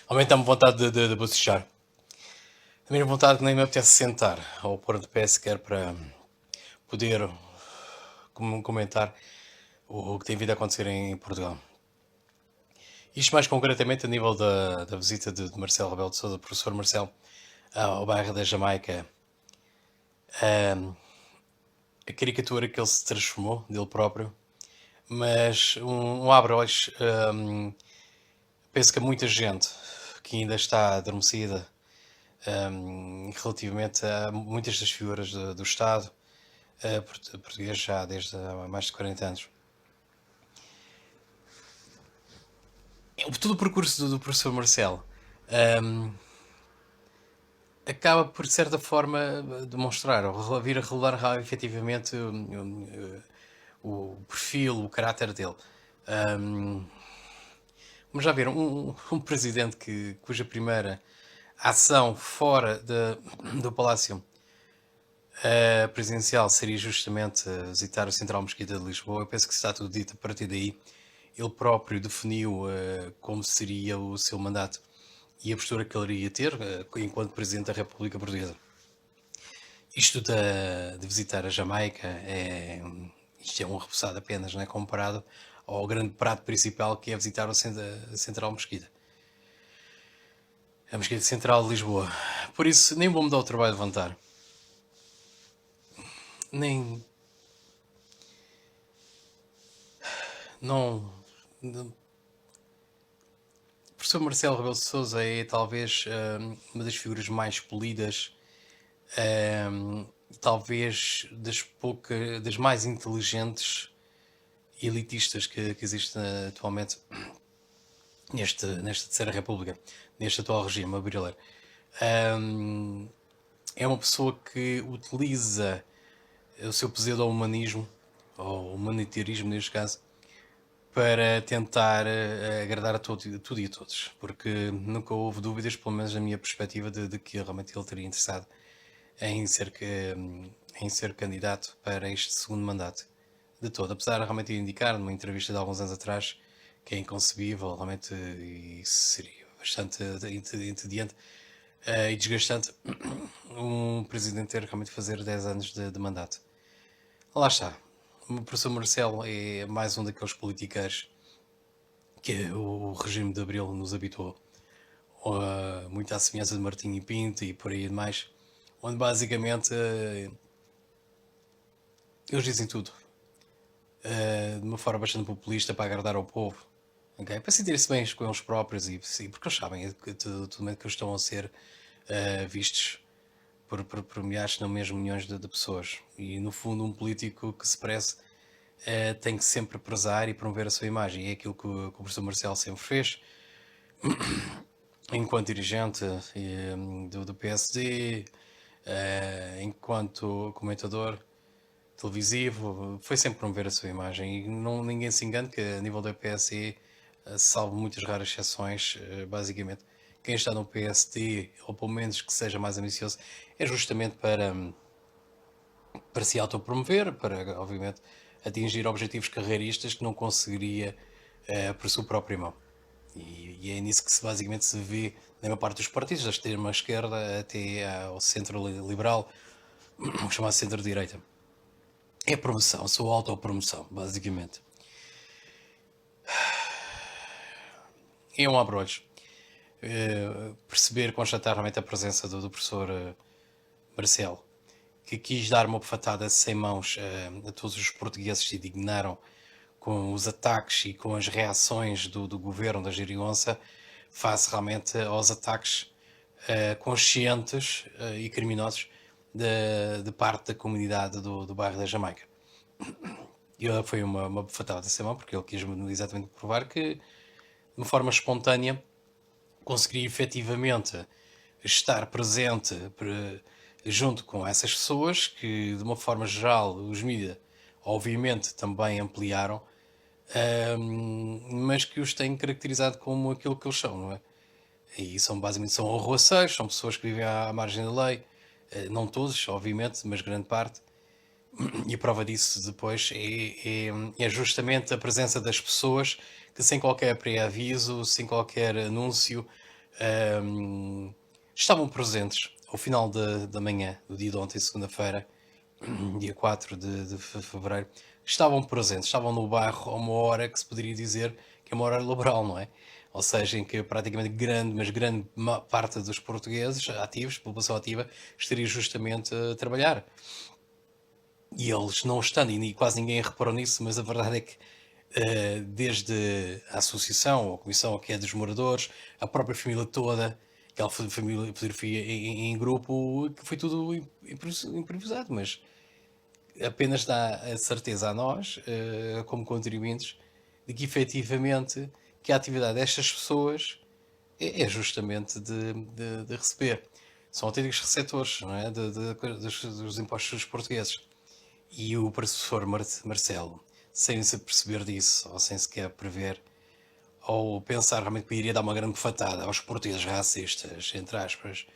Aumenta-me vontade de bocejar. A minha vontade que nem me apetece sentar ou pôr de pé sequer para poder comentar o que tem vindo a acontecer em Portugal. Isto mais concretamente a nível da visita de Marcelo Rebelo de Sousa, professor Marcelo, ao bairro da Jamaica, a, a caricatura que ele se transformou dele próprio, mas um abre-olhos, penso que há muita gente que ainda está adormecida relativamente a muitas das figuras do Estado português já desde há mais de 40 anos. Todo o percurso do professor Marcelo hum, acaba por, de certa forma, demonstrar ou vir a revelar efetivamente o perfil, o caráter dele. Hum, Vamos já ver, um presidente cuja primeira ação fora do Palácio presidencial seria justamente visitar o Central Mesquita de Lisboa. Eu penso que está tudo dito a partir daí. Ele próprio definiu como seria o seu mandato e a postura que ele iria ter enquanto Presidente da República Portuguesa. Isto de visitar a Jamaica isto é um repousado apenas, não é? Comparado ao grande prato principal que é visitar o Central Mesquita. A Mesquita Central de Lisboa. Por isso, nem vou me dar o trabalho de levantar. Nem. Não. O professor Marcelo Rebelo de Sousa é talvez uma das figuras mais polidas, talvez das mais inteligentes e elitistas que existem atualmente nesta Terceira República, neste atual regime brasileiro. É uma pessoa que utiliza o seu pseudo-humanismo, ou humanitarismo neste caso, para tentar agradar a tudo e a todos, porque nunca houve dúvidas, pelo menos na minha perspectiva, de que realmente ele teria interessado em ser, em ser candidato para este segundo mandato de todo. Apesar de realmente indicar numa entrevista de alguns anos atrás que é inconcebível, realmente, e seria bastante entediante e desgastante um presidente ter realmente fazer 10 anos de mandato. Lá está. O professor Marcelo é mais um daqueles politiqueiros que o regime de Abril nos habituou. Muito à semelhança de Martinho e Pinto e por aí demais, onde basicamente eles dizem tudo de uma forma bastante populista para agradar ao povo, okay? Para sentir-se bem com eles próprios e sim, porque eles sabem que tudo momento que eles estão a ser vistos por milhares, não mesmo milhões de pessoas. E no fundo, um político que se preze tem que sempre prezar e promover a sua imagem. E é aquilo que o professor Marcelo sempre fez, enquanto dirigente do PSD, enquanto comentador televisivo, foi sempre promover a sua imagem. E ninguém se engane que a nível da PSD, salvo muitas raras exceções, basicamente, quem está no PSD, ou pelo menos que seja mais ambicioso, é justamente para se autopromover, para, obviamente, atingir objetivos carreiristas que não conseguiria por sua própria mão. E é nisso que basicamente se vê na maior parte dos partidos, da extrema-esquerda até ao centro liberal, o chamado centro-direita. É promoção, sou autopromoção, basicamente. É um abre-olhos. Perceber, constatar realmente a presença do professor Marcelo, que quis dar uma bofetada sem mãos a todos os portugueses que se indignaram com os ataques e com as reações do governo da Geringonça face realmente aos ataques conscientes e criminosos de parte da comunidade do bairro da Jamaica. E foi uma bofetada sem mão, porque ele quis exatamente provar que, de uma forma espontânea, conseguiria efetivamente estar presente junto com essas pessoas que, de uma forma geral, os mídias obviamente também ampliaram, mas que os têm caracterizado como aquilo que eles são, não é? E são basicamente são arruaceiros, são pessoas que vivem à margem da lei, não todos, obviamente, mas grande parte. E a prova disso depois é justamente a presença das pessoas que, sem qualquer pré-aviso, sem qualquer anúncio, Ahm, estavam presentes ao final da manhã do dia de ontem, segunda-feira, dia 4 de fevereiro, estavam presentes, estavam no bairro a uma hora que se poderia dizer que é uma hora laboral, não é? Ou seja, em que praticamente grande, mas grande parte dos portugueses ativos, população ativa, estaria justamente a trabalhar. E eles não estando, e quase ninguém reparou nisso, mas a verdade é que desde a associação, ou a comissão que é dos moradores, a própria família toda, aquela família fotografia em grupo, que foi tudo improvisado, mas apenas dá a certeza a nós, como contribuintes, de que efetivamente que a atividade destas pessoas é justamente de receber. São autênticos receptores, não é? Dos impostos dos portugueses. E o professor Marcelo, sem se perceber disso, ou sem sequer prever, ou pensar realmente que iria dar uma grande bofetada aos portugueses racistas, entre aspas,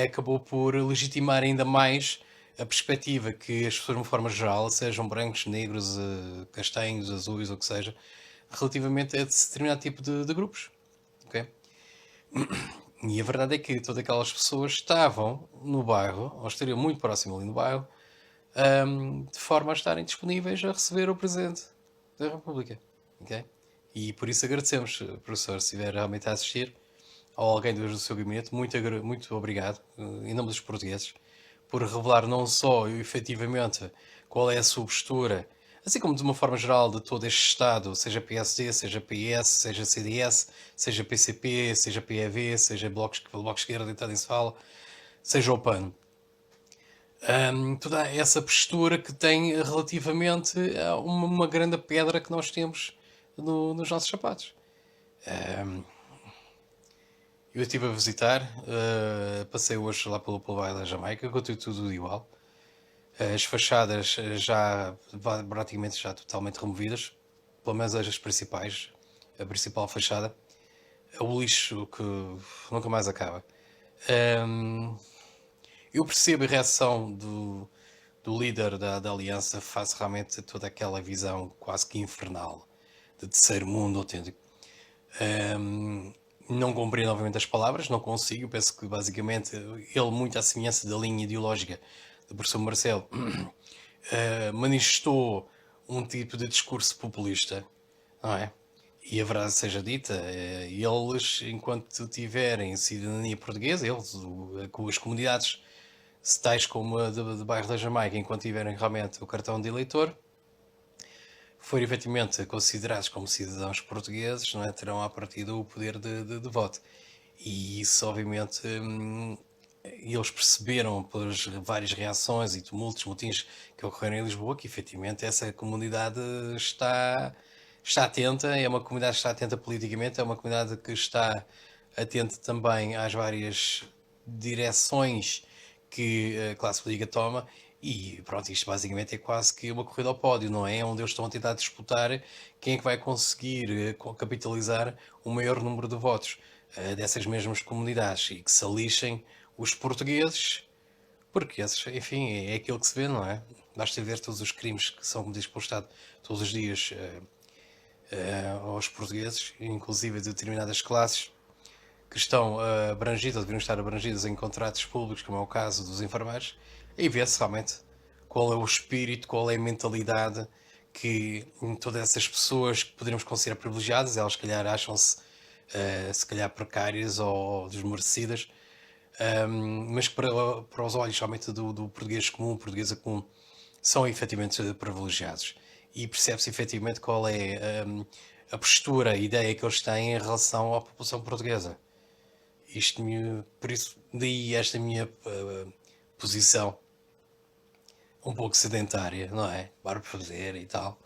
acabou por legitimar ainda mais a perspectiva que as pessoas, de uma forma geral, sejam brancos, negros, castanhos, azuis, ou o que seja, relativamente a determinado tipo de grupos. Ok? E a verdade é que todas aquelas pessoas estavam no bairro, ou estariam muito próximo ali no bairro, de forma a estarem disponíveis a receber o Presidente da República. Ok? E por isso agradecemos, professor, se estiver realmente a assistir, ou alguém do seu gabinete, muito obrigado, em nome dos portugueses, por revelar não só efetivamente qual é a sua postura, assim como de uma forma geral de todo este Estado, seja PSD, seja PS, seja CDS, seja PCP, seja PEV, seja Bloco de Esquerda, e também se fala, seja o PAN. Toda essa postura que tem relativamente a uma grande pedra que nós temos nos nossos sapatos. Ahm, eu estive a visitar, passei hoje lá pelo bairro da Jamaica, continua tudo igual. As fachadas já praticamente já totalmente removidas, pelo menos as principais, a principal fachada. O lixo que nunca mais acaba. Ahm, eu percebo a reação do líder da Aliança face realmente a toda aquela visão quase que infernal de terceiro mundo autêntico. Ahm, não compreendo, obviamente, as palavras, não consigo. Penso que, basicamente, ele, muito à semelhança da linha ideológica do professor Marcelo, manifestou um tipo de discurso populista, não é? E a verdade seja dita, eles, enquanto tiverem cidadania portuguesa, eles, com as comunidades tais como a de bairro da Jamaica, enquanto tiverem realmente o cartão de eleitor, forem efetivamente considerados como cidadãos portugueses, não é? Terão a partir do poder de voto. E isso, obviamente, eles perceberam pelas várias reações e tumultos, motins que ocorreram em Lisboa, que efetivamente essa comunidade está atenta, é uma comunidade que está atenta politicamente, é uma comunidade que está atenta também às várias direções que a classe política toma. E pronto, isto basicamente é quase que uma corrida ao pódio, não é? Onde eles estão a tentar disputar quem é que vai conseguir capitalizar o maior número de votos dessas mesmas comunidades e que se alixem os portugueses, porque esses, enfim, é aquilo que se vê, não é? Basta ver todos os crimes que são cometidos pelo Estado todos os dias aos portugueses, inclusive de determinadas classes que estão abrangidas, ou deveriam estar abrangidas em contratos públicos, como é o caso dos enfermeiros, e vê-se realmente qual é o espírito, qual é a mentalidade que todas essas pessoas que poderíamos considerar privilegiadas, elas se calhar acham-se se calhar precárias ou desmerecidas, mas que para os olhos somente do português comum, portuguesa comum, são efetivamente privilegiados. E percebe-se efetivamente qual é a postura, a ideia que eles têm em relação à população portuguesa. Por isso, daí esta minha posição um pouco sedentária, não é? Barba fazer e tal,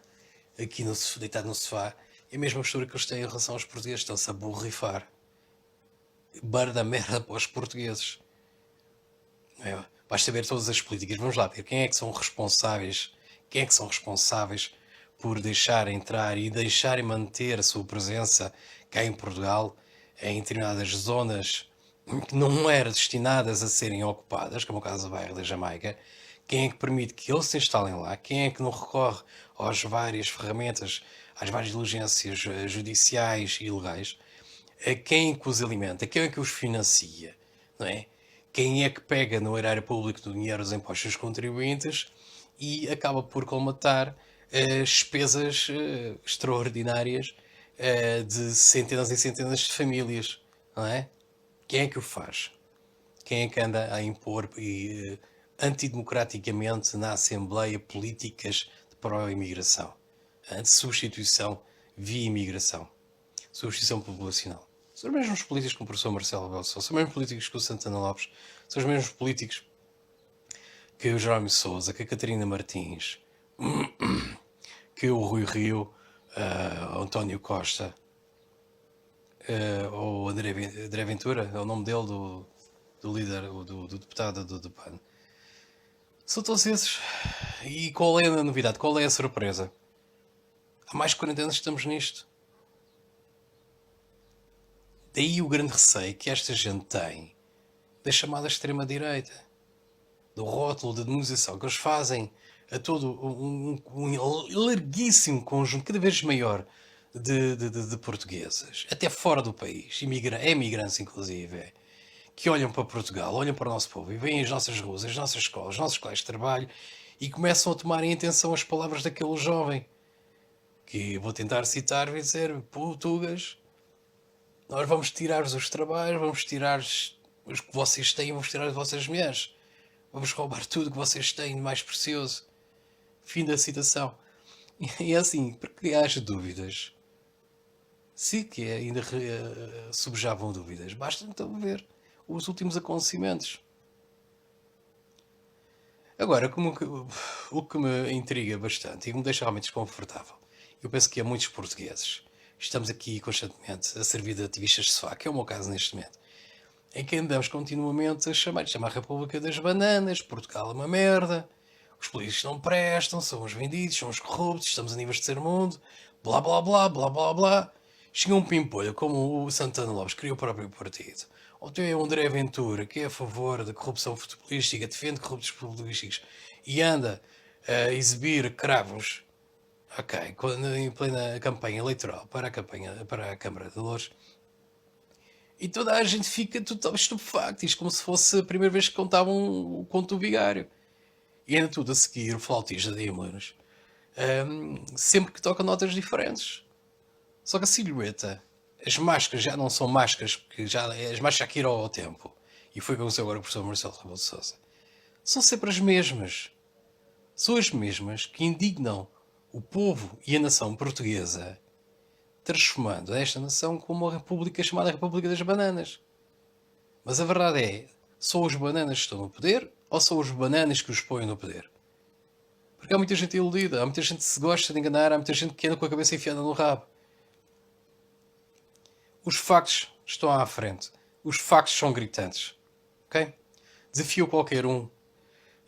aqui no, deitado no sofá, é a mesma postura que eles têm em relação aos portugueses, estão-se a borrifar. Bar da merda para os portugueses. É, basta ver todas as políticas. Vamos lá ver quem é que são responsáveis, quem é que são responsáveis por deixar entrar e deixar e manter a sua presença cá em Portugal, em determinadas zonas que não eram destinadas a serem ocupadas, como o caso do bairro da Jamaica. Quem é que permite que eles se instalem lá? Quem é que não recorre às várias ferramentas, às várias diligências judiciais e legais? A quem é que os alimenta? Quem é que os financia? Não é? Quem é que pega no erário público do dinheiro dos impostos dos contribuintes e acaba por colmatar despesas extraordinárias de centenas e centenas de famílias, não é? Quem é que o faz? Quem é que anda a impor antidemocraticamente na Assembleia políticas de pró-imigração? De substituição via imigração. Substituição populacional. São os mesmos políticos que o professor Marcelo Rebelo de Sousa, são os mesmos políticos que o Santana Lopes, são os mesmos políticos que o Jerónimo Sousa, que a Catarina Martins, que o Rui Rio, o António Costa, ou André Ventura, é o nome dele, do líder, do deputado do PAN. São todos esses. E qual é a novidade? Qual é a surpresa? Há mais de 40 anos que estamos nisto. Daí o grande receio que esta gente tem da chamada extrema-direita, do rótulo de demonização que eles fazem a todo um larguíssimo conjunto, cada vez maior, de portugueses, até fora do país, imigrantes inclusive, que olham para Portugal, olham para o nosso povo e veem as nossas ruas, as nossas escolas, os nossos colégios de trabalho e começam a tomar em atenção as palavras daquele jovem, que vou tentar citar e dizer: Portugas, nós vamos tirar-vos os trabalhos, vamos tirar os que vocês têm, vamos tirar as vossas mulheres. Vamos roubar tudo que vocês têm de mais precioso. Fim da citação. E é assim, porque haja dúvidas, se que ainda subjavam dúvidas, basta então ver os últimos acontecimentos. Agora, o que me intriga bastante e que me deixa realmente desconfortável, eu penso que há muitos portugueses, estamos aqui constantemente a servir de ativistas de sofá, que é o meu caso neste momento, em que andamos continuamente a chamar a República das Bananas, Portugal é uma merda, os políticos não prestam, somos vendidos, somos corruptos, estamos a níveis de ser mundo, blá blá blá, blá blá blá. Chega um pimpolho como o Santana Lopes, criou o próprio partido. Ou tem o André Ventura, que é a favor da corrupção futebolística, defende corruptos futebolísticos e anda a exibir cravos, ok, em plena campanha eleitoral para a Câmara de Louros. E toda a gente fica total estupefacto, isto como se fosse a primeira vez que contavam o conto do vigário. E ainda tudo a seguir o flautista de Himmler, sempre que toca notas diferentes. Só que a silhueta, as máscaras já não são máscaras, porque as máscaras já caíram ao tempo. E foi o que aconteceu agora com o professor Marcelo Rebelo de Sousa. São sempre as mesmas. São as mesmas que indignam o povo e a nação portuguesa, transformando esta nação como uma república chamada República das Bananas. Mas a verdade é, são os bananas que estão no poder ou são os bananas que os põem no poder? Porque há muita gente iludida, há muita gente que se gosta de enganar, há muita gente que anda com a cabeça enfiada no rabo. Os factos estão à frente. Os factos são gritantes. Ok? Desafio qualquer um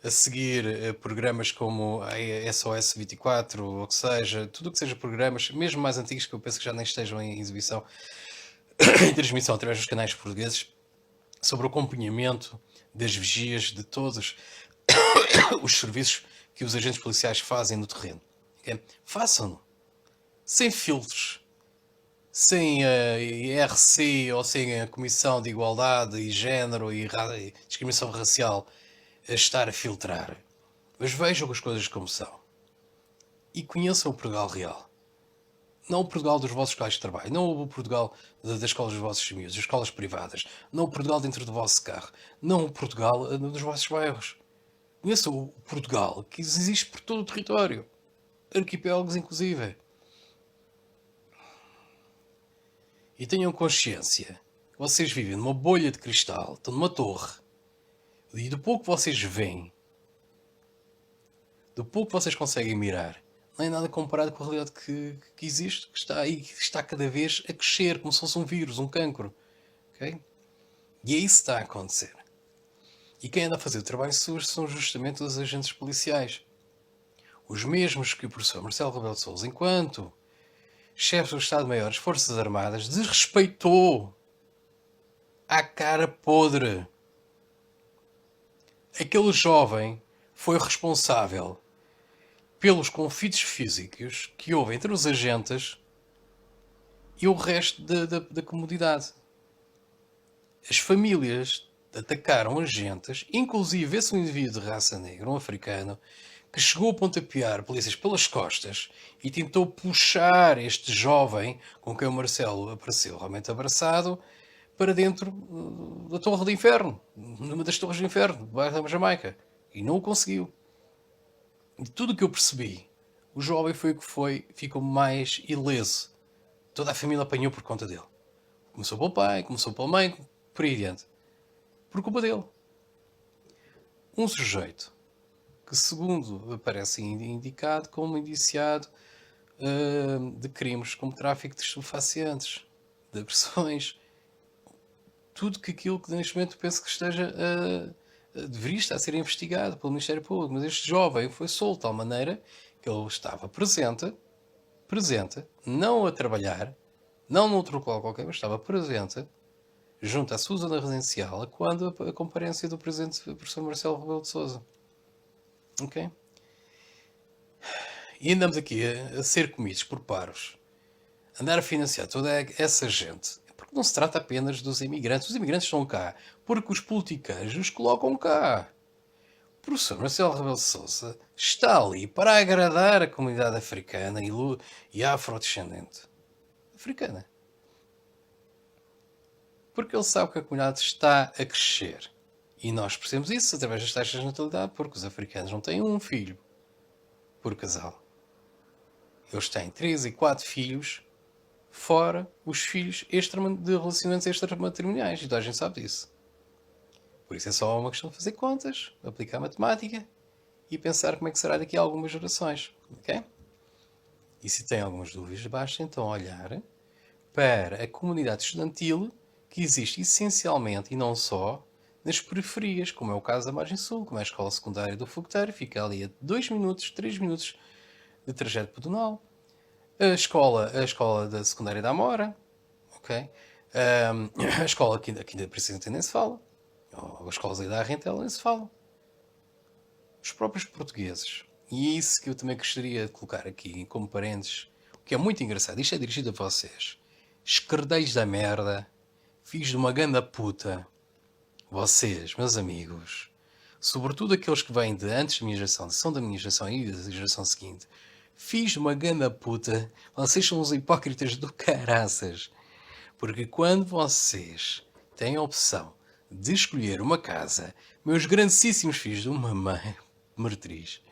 a seguir programas como a SOS 24, ou que seja, tudo o que seja programas, mesmo mais antigos, que eu penso que já nem estejam em exibição, em transmissão através dos canais portugueses, sobre o acompanhamento das vigias de todos os serviços que os agentes policiais fazem no terreno. Okay? Façam-no. Sem filtros. Sem a IRC ou sem a Comissão de Igualdade e Género e Discriminação Racial a estar a filtrar. Mas vejam as coisas como são. E conheçam o Portugal real. Não o Portugal dos vossos locais de trabalho, não o Portugal das escolas dos vossos amigos, das escolas privadas, não o Portugal dentro do vosso carro, não o Portugal dos vossos bairros. Conheçam o Portugal que existe por todo o território, arquipélagos inclusive. E tenham consciência que vocês vivem numa bolha de cristal, estão numa torre, e do pouco que vocês veem, do pouco que vocês conseguem mirar, não é nada comparado com a realidade que existe, que está aí, que está cada vez a crescer, como se fosse um vírus, um cancro. Okay? E é isso que está a acontecer. E quem anda a fazer o trabalho sujo são justamente os agentes policiais. Os mesmos que o professor Marcelo Rebelo de Sousa, enquanto chefe do Estado-Maior das Forças Armadas, desrespeitou à cara podre. Aquele jovem foi o responsável pelos conflitos físicos que houve entre os agentes e o resto da comunidade. As famílias atacaram as gentas, inclusive esse um indivíduo de raça negra, um africano, que chegou a pontapear polícias pelas costas e tentou puxar este jovem com quem o Marcelo apareceu realmente abraçado para dentro da Torre do Inferno, numa das Torres do Inferno, do bairro da Jamaica. E não o conseguiu. E tudo o que eu percebi, o jovem foi o que foi, ficou mais ileso. Toda a família apanhou por conta dele. Começou pelo pai, começou pela mãe, por aí adiante. Por culpa dele. Um sujeito que, segundo parece indicado, como indiciado de crimes como tráfico de estupefacientes, de agressões, tudo que aquilo que neste momento penso que esteja deveria estar a ser investigado pelo Ministério Público, mas este jovem foi solto de tal maneira que ele estava presente, não a trabalhar, não noutro local qualquer, mas estava presente, junto à sua zona residencial, quando a comparência do Presidente Professor Marcelo Rebelo de Sousa. Ok? E andamos aqui a ser comidos por paros, andar a financiar toda essa gente, porque não se trata apenas dos imigrantes. Os imigrantes estão cá porque os politicanos os colocam cá. O professor Marcelo Rebelo de Sousa está ali para agradar a comunidade africana e afrodescendente africana. Porque ele sabe que a comunidade está a crescer. E nós percebemos isso através das taxas de natalidade, porque os africanos não têm um filho por casal. Eles têm 3 e 4 filhos, fora os filhos de relacionamentos extramatrimoniais. E toda a gente sabe disso. Por isso é só uma questão de fazer contas, aplicar matemática e pensar como é que será daqui a algumas gerações. Ok? E se tem algumas dúvidas, basta então olhar para a comunidade estudantil que existe essencialmente e não só nas periferias, como é o caso da Margem Sul, como é a escola secundária do Fogueteiro, fica ali a 2 minutos, 3 minutos de trajeto pedonal. A escola da secundária da Amora, ok? A escola aqui da Presidente nem se fala. Ou as escolas aí da Arrentela nem se falam. Os próprios portugueses. E é isso que eu também gostaria de colocar aqui como parênteses, o que é muito engraçado. Isto é dirigido a vocês. Esquerdeiros da merda, filhos de uma ganda puta. Vocês, meus amigos, sobretudo aqueles que vêm de antes da minha geração, são da minha geração e da geração seguinte, filhos de uma ganda puta, vocês são os hipócritas do caraças. Porque quando vocês têm a opção de escolher uma casa, meus grandíssimos filhos de uma mãe meretriz,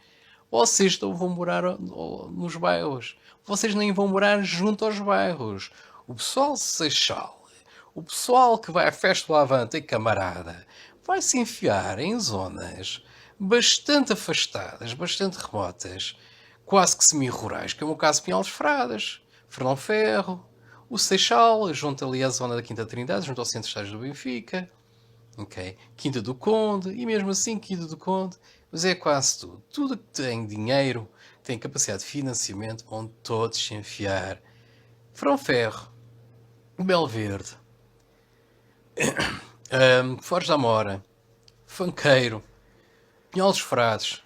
vocês não vão morar nos bairros. Vocês nem vão morar junto aos bairros. O pessoal seixal, o pessoal que vai à festa do Avante e camarada, vai se enfiar em zonas bastante afastadas, bastante remotas, quase que semi-rurais, que é o meu caso de Pinhal dos Fradas, Fernão Ferro, o Seixal, junto ali à zona da Quinta Trindade, junto ao Centro de Estágios do Benfica, ok? Quinta do Conde, e mesmo assim Quinta do Conde, mas é quase tudo. Tudo que tem dinheiro, tem capacidade de financiamento, vão todos se enfiar. Fernão Ferro, Belo Verde, Foz da Mora, Fanqueiro, Pinhal dos Frades,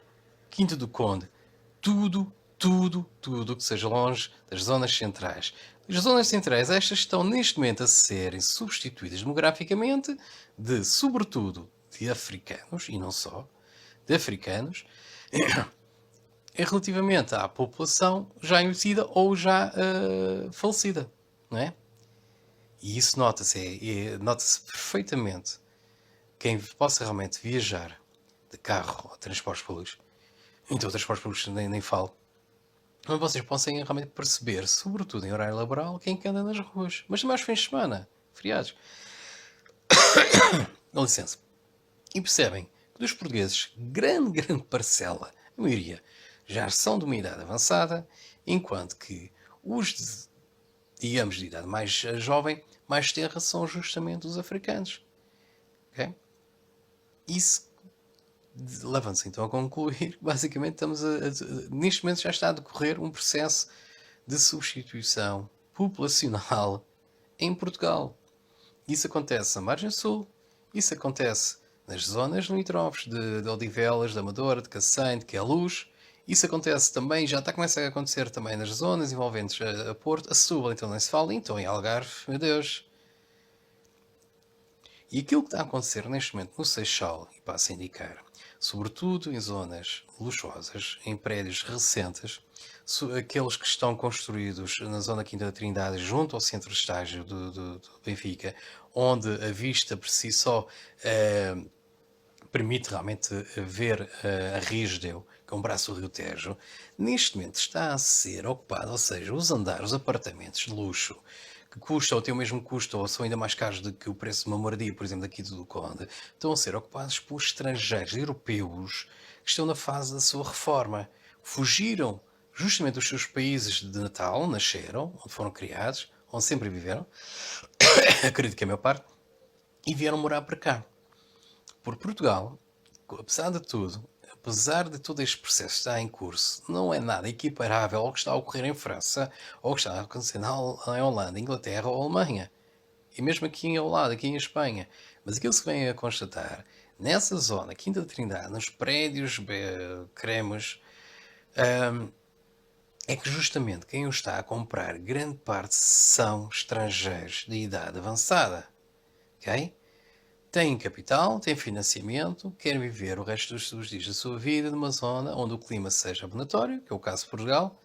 Quinta do Conde, tudo que seja longe das zonas centrais. As zonas centrais, estas estão neste momento a serem substituídas demograficamente sobretudo, de africanos, e não só, de africanos, relativamente à população já envelhecida ou já falecida, não é? E isso nota-se perfeitamente. Quem possa realmente viajar de carro ou transportes públicos, então transportes públicos nem falo, mas vocês possam realmente perceber, sobretudo em horário laboral, quem que anda nas ruas. Mas também aos fins de semana, feriados. Dá licença. E percebem que dos portugueses, grande parcela, a maioria, já são de uma idade avançada, enquanto que os, digamos, de idade mais jovem, mais terra, são justamente os africanos. Ok? Isso leva-nos então a concluir, basicamente neste momento já está a decorrer um processo de substituição populacional em Portugal. Isso acontece na Margem Sul, isso acontece nas zonas limítrofes de Odivelas, de Amadora, de Cacém, de Queluz, Isso acontece também, já está começa a acontecer também nas zonas envolventes a Porto, a Setúbal, então nem se fala, então em Algarve, meu Deus. E aquilo que está a acontecer neste momento no Seixal, e passo a indicar, sobretudo em zonas luxuosas, em prédios recentes, aqueles que estão construídos na zona Quinta da Trindade, junto ao centro de estágio do Benfica, onde a vista por si só eh, permite realmente ver a Risdeu, que é um braço do Rio Tejo, neste momento está a ser ocupado, ou seja, os andares, os apartamentos de luxo, que custam ou têm o mesmo custo ou são ainda mais caros do que o preço de uma moradia, por exemplo, daqui do Conde, estão a ser ocupados por estrangeiros europeus que estão na fase da sua reforma. Fugiram justamente dos seus países de Natal, nasceram, onde foram criados, onde sempre viveram, acredito que é a maior parte, e vieram morar para cá. Por Portugal, apesar de tudo, apesar de todo este processo estar em curso, não é nada equiparável ao que está a ocorrer em França, ou ao que está a acontecer em Holanda, Inglaterra ou Alemanha. E mesmo aqui ao lado, aqui em Espanha. Mas aquilo que se vem a constatar, nessa zona, Quinta da Trindade, nos prédios cremos, é que justamente quem o está a comprar, grande parte são estrangeiros de idade avançada. Ok? Têm capital, têm financiamento, querem viver o resto dos dias da sua vida numa zona onde o clima seja abonatório, que é o caso de Portugal,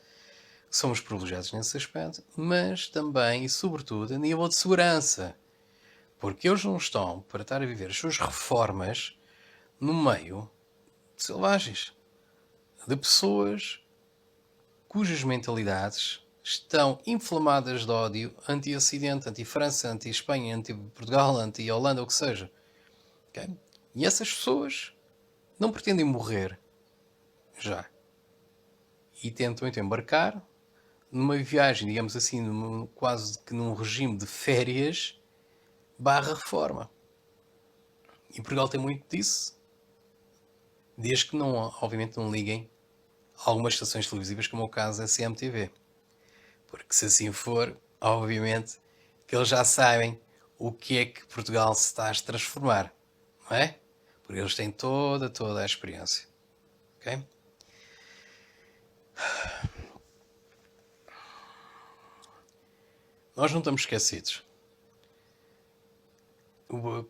somos privilegiados nesse aspecto, mas também e sobretudo a nível de segurança, porque eles não estão para estar a viver as suas reformas no meio de selvagens, de pessoas cujas mentalidades estão inflamadas de ódio anti-Ocidente, anti-França, anti-Espanha, anti-Portugal, anti-Holanda, o que seja. Okay? E essas pessoas não pretendem morrer já. E tentam então embarcar numa viagem, digamos assim, quase que num regime de férias barra reforma. E Portugal tem muito disso, desde que não, obviamente, não liguem a algumas estações televisivas, como é o caso da CMTV. Porque se assim for, obviamente, que eles já sabem o que é que Portugal se está a transformar, não é? Porque eles têm toda a experiência. Ok? Nós não estamos esquecidos. O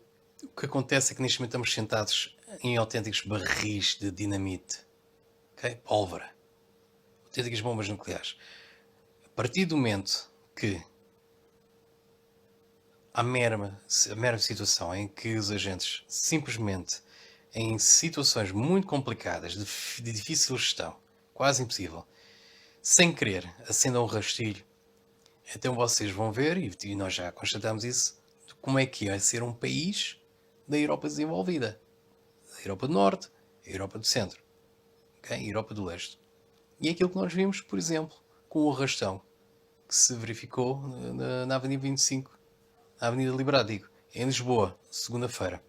que acontece é que neste momento estamos sentados em autênticos barris de dinamite. Okay? Pólvora. Autênticas bombas nucleares. A partir do momento que a mera situação em que os agentes simplesmente, em situações muito complicadas, de difícil gestão, quase impossível, sem querer, acendam um rastilho, então vocês vão ver, e nós já constatamos isso, de como é que é ser um país da Europa desenvolvida. Da Europa do Norte, a Europa do Centro, okay? A Europa do Leste. E é aquilo que nós vimos, por exemplo, com o arrastão que se verificou na Avenida 25, na Avenida Liberdade, digo, em Lisboa, segunda-feira.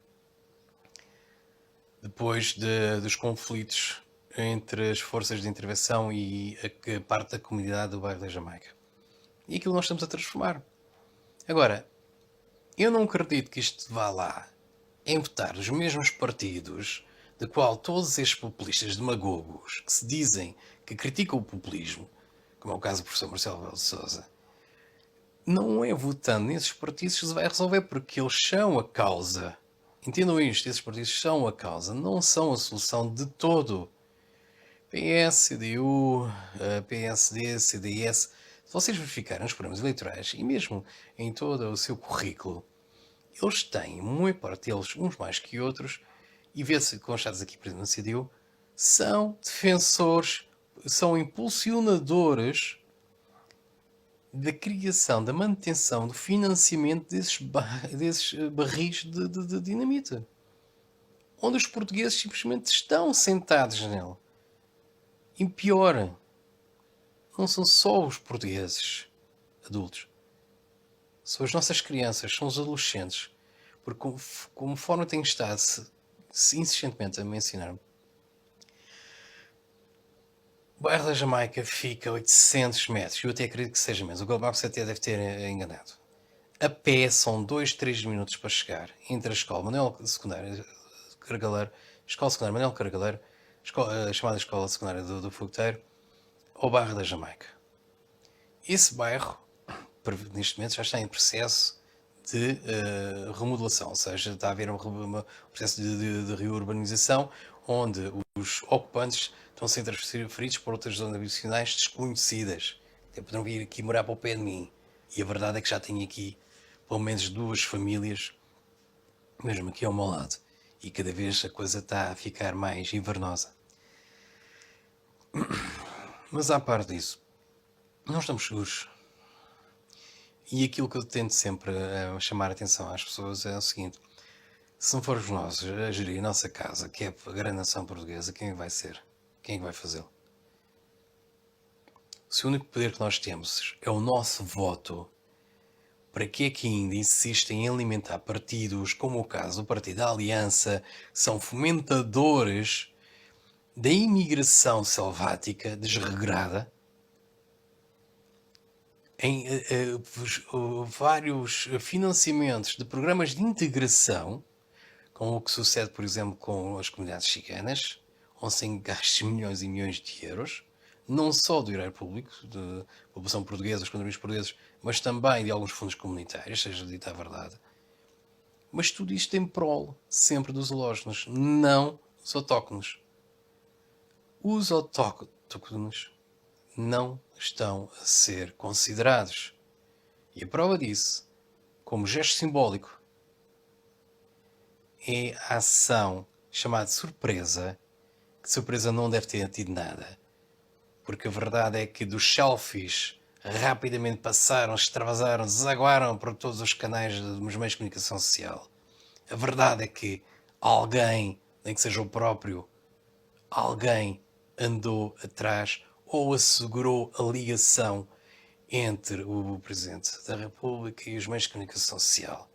Depois dos conflitos entre as forças de intervenção e a parte da comunidade do bairro da Jamaica. E aquilo nós estamos a transformar. Agora, eu não acredito que isto vá lá em votar os mesmos partidos de qual todos estes populistas demagogos que se dizem que criticam o populismo, como é o caso do professor Marcelo Rebelo de Sousa, não é votando nesses partidos que se vai resolver, porque eles são a causa. Entendam isto, esses partidos são a causa, não são a solução de todo. PS, CDU, PSD, CDS, se vocês verificarem os programas eleitorais e mesmo em todo o seu currículo, eles têm, muito parte deles, uns mais que outros, e vê-se constados aqui, por exemplo, na CDU, são defensores, são impulsionadores da criação, da manutenção, do financiamento desses barris de dinamite. Onde os portugueses simplesmente estão sentados nele. E pior, não são só os portugueses adultos. São as nossas crianças, são os adolescentes. Porque conforme tenho estado insistentemente a mencionar, o bairro da Jamaica fica a 800 metros. Eu até acredito que seja menos. O Google Maps até deve ter enganado. A pé são 2, 3 minutos para chegar entre a escola Manuel Secundária Cargaleiro, Escola Secundária Manuel Cargaleiro, a chamada Escola Secundária do Fogoteiro, ao bairro da Jamaica. Esse bairro, neste momento, já está em processo de remodelação, ou seja, está a haver um processo de reurbanização, onde os ocupantes estão a ser transferidos para outras zonas habitacionais desconhecidas. Até poderão vir aqui morar para o pé de mim. E a verdade é que já tenho aqui pelo menos 2 famílias, mesmo aqui ao meu lado. E cada vez a coisa está a ficar mais invernosa. Mas à parte disso, não estamos seguros. E aquilo que eu tento sempre chamar a atenção às pessoas é o seguinte: se não formos nós a gerir a nossa casa, que é a grande nação portuguesa, quem é que vai ser? Quem é que vai fazê-lo? Se o único poder que nós temos é o nosso voto, para que é que ainda insistem em alimentar partidos, como o caso do Partido da Aliança, que são fomentadores da imigração selvática desregrada, em vários financiamentos de programas de integração, como o que sucede, por exemplo, com as comunidades ciganas, onde se gastam milhões e milhões de euros, não só do erário público, da população portuguesa, dos condomínios portugueses, mas também de alguns fundos comunitários, seja dita a verdade. Mas tudo isto em prol sempre dos halógenos, não dos autóctonos. Os autóctonos não estão a ser considerados. E a prova disso, como gesto simbólico, é a ação chamada surpresa, que surpresa não deve ter tido nada. Porque a verdade é que dos selfies rapidamente passaram, extravasaram, desaguaram para todos os canais dos meios de comunicação social. A verdade é que alguém, nem que seja o próprio, alguém andou atrás ou assegurou a ligação entre o Presidente da República e os meios de comunicação social.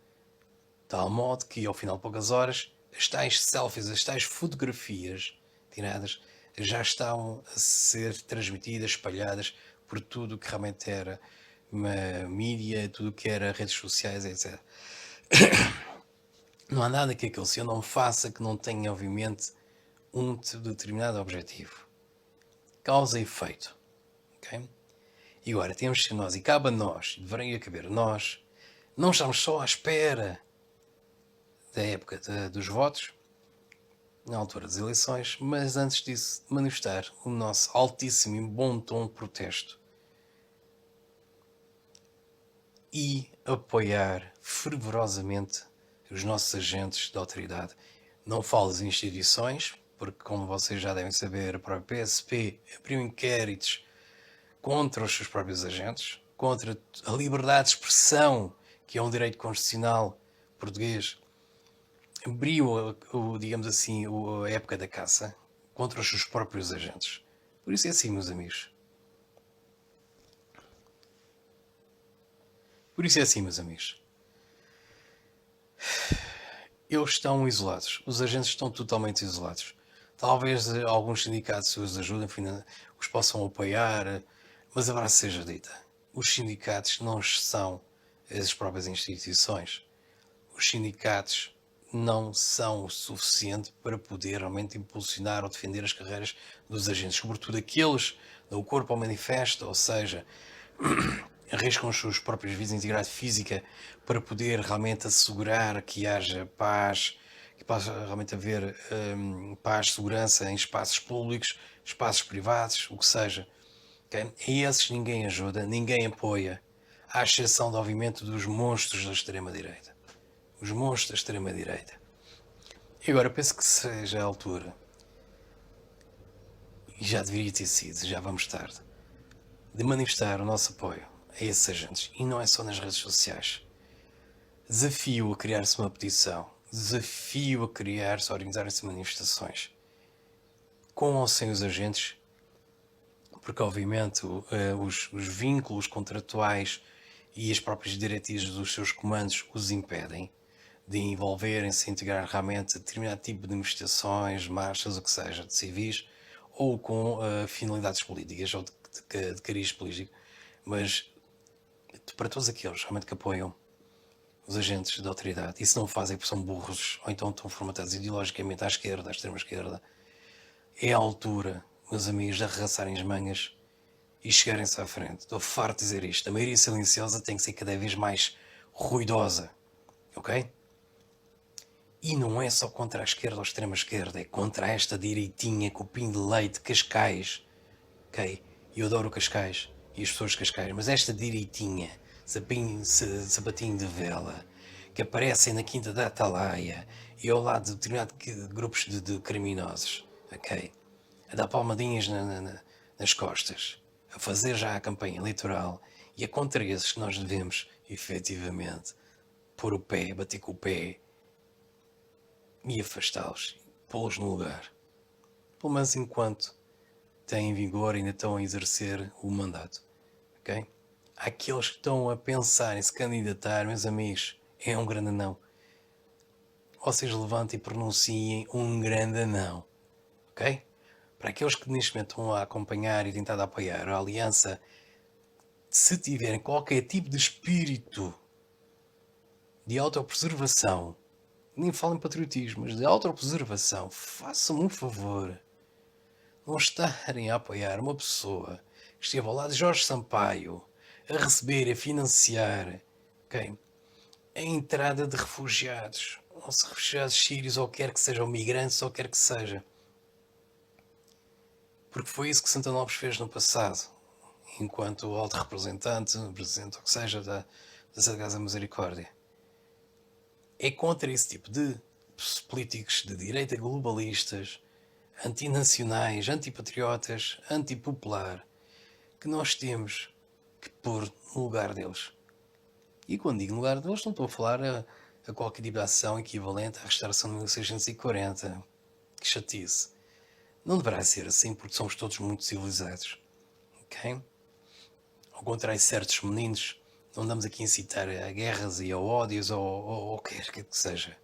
De tal modo que, ao final de poucas horas, as tais selfies, as tais fotografias tiradas já estavam a ser transmitidas, espalhadas por tudo o que realmente era mídia, tudo o que era redes sociais, etc. Não há nada que aquele senhor não faça que não tenha, obviamente, um determinado objetivo. Causa e efeito. Okay? E agora temos que ser nós, e cabe a nós, deveria caber a nós, não estamos só à espera da época dos votos, na altura das eleições, mas antes disso, manifestar o nosso altíssimo e bom tom de protesto e apoiar fervorosamente os nossos agentes de autoridade. Não falo das instituições, porque, como vocês já devem saber, a própria PSP abriu inquéritos contra os seus próprios agentes, contra a liberdade de expressão, que é um direito constitucional português, abriu, digamos assim, a época da caça contra os seus próprios agentes. Por isso é assim, meus amigos. Por isso é assim, meus amigos. Eles estão isolados. Os agentes estão totalmente isolados. Talvez alguns sindicatos os ajudem, os possam apoiar, mas a verdade seja dita. Os sindicatos não são as próprias instituições. Os sindicatos não são o suficiente para poder realmente impulsionar ou defender as carreiras dos agentes, sobretudo aqueles do corpo ao manifesto, ou seja, arriscam os seus próprios vidas de integridade física para poder realmente assegurar que haja paz, que possa realmente haver paz, segurança em espaços públicos, espaços privados, o que seja. Okay? A esses ninguém ajuda, ninguém apoia, à exceção, obviamente, dos monstros da extrema-direita. Os monstros da extrema-direita. E agora penso que seja a altura, e já deveria ter sido, já vamos tarde, de manifestar o nosso apoio a esses agentes. E não é só nas redes sociais. Desafio a criar-se uma petição. Desafio a criar-se, a organizarem-se manifestações. Com ou sem os agentes, porque obviamente os vínculos contratuais e as próprias diretrizes dos seus comandos os impedem de envolverem-se, integrar realmente determinado tipo de manifestações, marchas, o que seja, de civis, ou com finalidades políticas, ou de cariz político, mas para todos aqueles realmente que apoiam os agentes da autoridade, e se não o fazem porque são burros, ou então estão formatados ideologicamente à esquerda, à extrema-esquerda, É a altura, meus amigos, de arregaçarem as mangas e chegarem-se à frente. Estou farto de dizer isto. A maioria silenciosa tem que ser cada vez mais ruidosa, ok? E não é só contra a esquerda ou a extrema-esquerda, é contra esta direitinha, cupim de leite, Cascais, ok? Eu adoro Cascais e as pessoas de Cascais, mas esta direitinha, sapatinho de vela, que aparecem na Quinta da Atalaia e ao lado de determinados grupos de criminosos, ok? A dar palmadinhas nas costas, a fazer já a campanha eleitoral, e é contra esses que nós devemos, efetivamente, pôr o pé, bater com o pé e afastá-los, pô-los no lugar. Pelo menos enquanto têm vigor e ainda estão a exercer o mandato, ok? Aqueles que estão a pensar em se candidatar, meus amigos, é um grande não. Vocês levantem e pronunciem um grande não, ok? Para aqueles que neste momento estão a acompanhar e tentar apoiar a aliança, se tiverem qualquer tipo de espírito de autopreservação, nem falo em patriotismo, mas de autopreservação, façam-me um favor. Não estarem a apoiar uma pessoa que esteve ao lado de Jorge Sampaio a receber, a financiar, ok, a entrada de refugiados, ou se refugiados sírios, ou quer que sejam migrantes, ou quer que seja. Porque foi isso que Santana Lopes fez no passado, enquanto alto representante, presidente, ou que seja, da Santa Casa Misericórdia. É contra esse tipo de políticos de direita globalistas, antinacionais, antipatriotas, antipopular, que nós temos que pôr no lugar deles. E quando digo no lugar deles, não estou a falar a qualquer tipo de ação equivalente à restauração de 1640. Que chatice. Não deverá ser assim, porque somos todos muito civilizados. Ok? Ao contrário de certos meninos, não andamos aqui a incitar a guerras e a ódios ou o que quer que seja.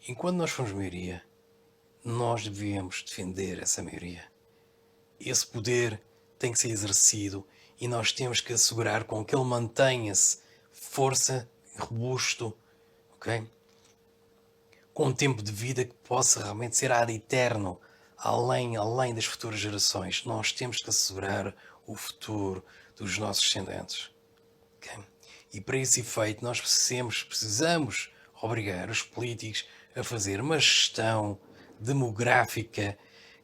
Enquanto nós formos maioria, nós devemos defender essa maioria. Esse poder tem que ser exercido e nós temos que assegurar com que ele mantenha-se força, robusto, ok? Com um tempo de vida que possa realmente ser ad eterno, além das futuras gerações. Nós temos que assegurar o futuro dos nossos descendentes. Okay? E para esse efeito nós precisamos obrigar os políticos a fazer uma gestão demográfica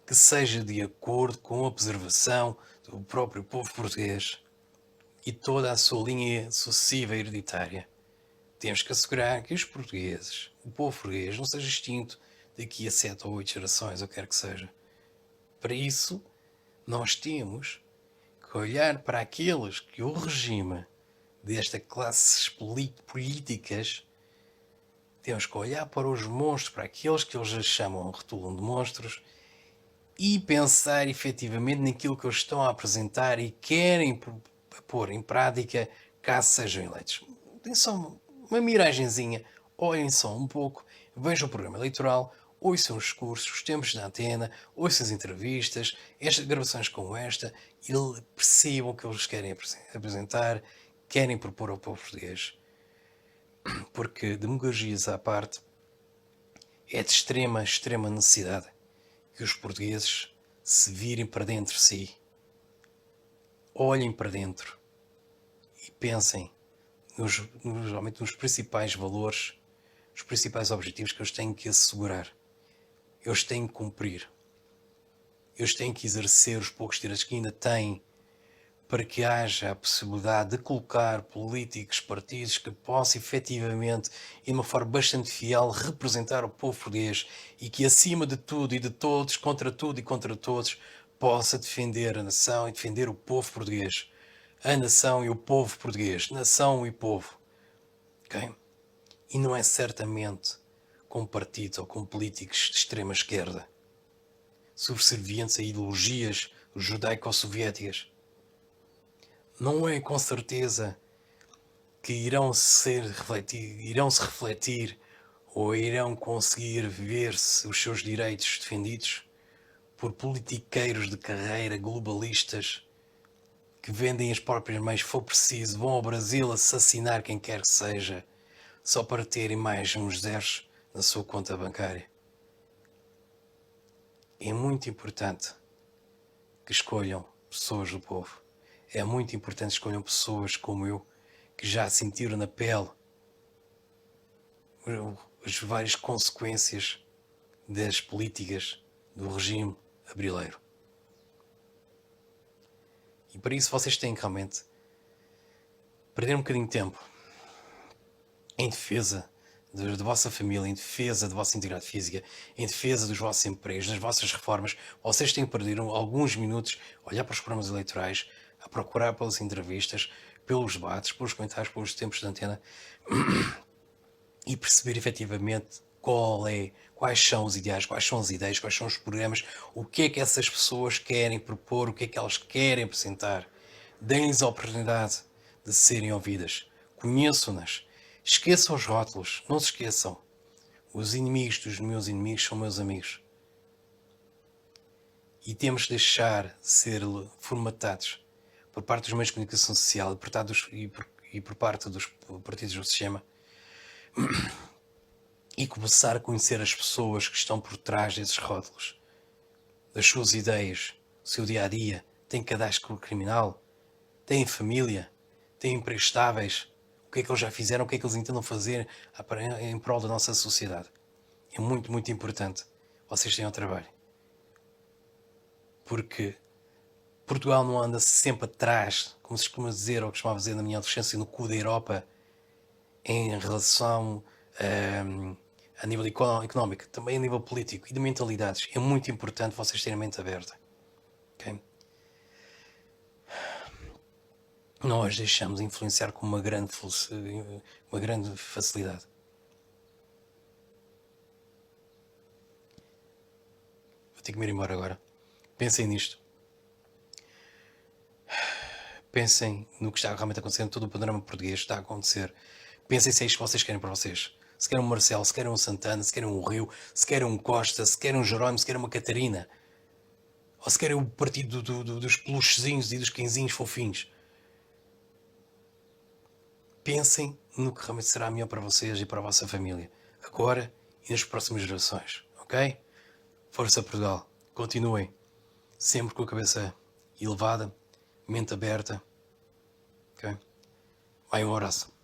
que seja de acordo com a preservação do próprio povo português e toda a sua linha sucessiva hereditária. Temos que assegurar que os portugueses, o povo português, não seja extinto daqui a 7 ou 8 gerações, ou quer que seja. Para isso, nós temos que olhar para aqueles que o regime desta classes políticas, temos que olhar para os monstros, para aqueles que eles chamam, rotulam de monstros, e pensar efetivamente naquilo que eles estão a apresentar e querem pôr em prática caso sejam eleitos. Tem só uma miragenzinha, olhem só um pouco, vejam o programa eleitoral, ouçam os discursos, os tempos da antena, ouçam as entrevistas, estas gravações como esta, e percebam o que eles querem apresentar, querem propor ao povo português. Porque demagogias à parte, é de extrema necessidade que os portugueses se virem para dentro de si, olhem para dentro e pensem realmente nos principais valores, os principais objetivos que eles têm que assegurar, eles têm que cumprir, eles têm que exercer os poucos direitos que ainda têm, para que haja a possibilidade de colocar políticos, partidos que possam efetivamente e de uma forma bastante fiel representar o povo português e que acima de tudo e de todos, contra tudo e contra todos, possa defender a nação e defender o povo português. A nação e o povo português. Nação e povo. Ok? E não é certamente com partidos ou com políticos de extrema esquerda, subservientes a ideologias judaico-soviéticas. Não é com certeza que irão-se refletir ou irão conseguir ver-se os seus direitos defendidos por politiqueiros de carreira globalistas que vendem as próprias mães, se for preciso, vão ao Brasil assassinar quem quer que seja, só para terem mais uns zeros na sua conta bancária. É muito importante que escolham pessoas do povo. É muito importante que escolham pessoas como eu, que já sentiram na pele as várias consequências das políticas do regime abrileiro. E para isso vocês têm que realmente perder um bocadinho de tempo em defesa da vossa família, em defesa da vossa integridade física, em defesa dos vossos empregos, das vossas reformas. Vocês têm que perder alguns minutos a olhar para os programas eleitorais, a procurar pelas entrevistas, pelos debates, pelos comentários, pelos tempos de antena e perceber efetivamente quais são os ideais, quais são as ideias, quais são os programas, o que é que essas pessoas querem propor, o que é que elas querem apresentar. Deem-lhes a oportunidade de serem ouvidas. Conheçam-nas. Esqueçam os rótulos. Não se esqueçam. Os inimigos dos meus inimigos são meus amigos. E temos de deixar de ser formatados por parte dos meios de comunicação social e por parte dos partidos do sistema e começar a conhecer as pessoas que estão por trás desses rótulos, das suas ideias, do seu dia-a-dia. Têm cadastro criminal? Têm família? Têm empregos estáveis? O que é que eles já fizeram? O que é que eles intentam fazer em prol da nossa sociedade? É muito, muito importante vocês tenham trabalho. Porque Portugal não anda sempre atrás, como se costuma dizer, ou costumava dizer na minha adolescência, no cu da Europa, em relação a nível económico, também a nível político e de mentalidades. É muito importante vocês terem a mente aberta. Okay? Nós deixamos influenciar com uma grande facilidade. Vou ter que me ir embora agora. Pensem nisto. Pensem no que está realmente acontecendo. Todo o panorama português está a acontecer. Pensem se é isto que vocês querem para vocês. Se querem um Marcelo, se querem um Santana, se querem um Rio, se querem um Costa, se querem um Jerónimo, se querem uma Catarina. Ou se querem o partido dos peluchezinhos e dos quinzinhos fofinhos. Pensem no que realmente será melhor para vocês e para a vossa família. Agora e nas próximas gerações. Ok? Força Portugal. Continuem. Sempre com a cabeça elevada, mente aberta. Ok? Vai, um abraço.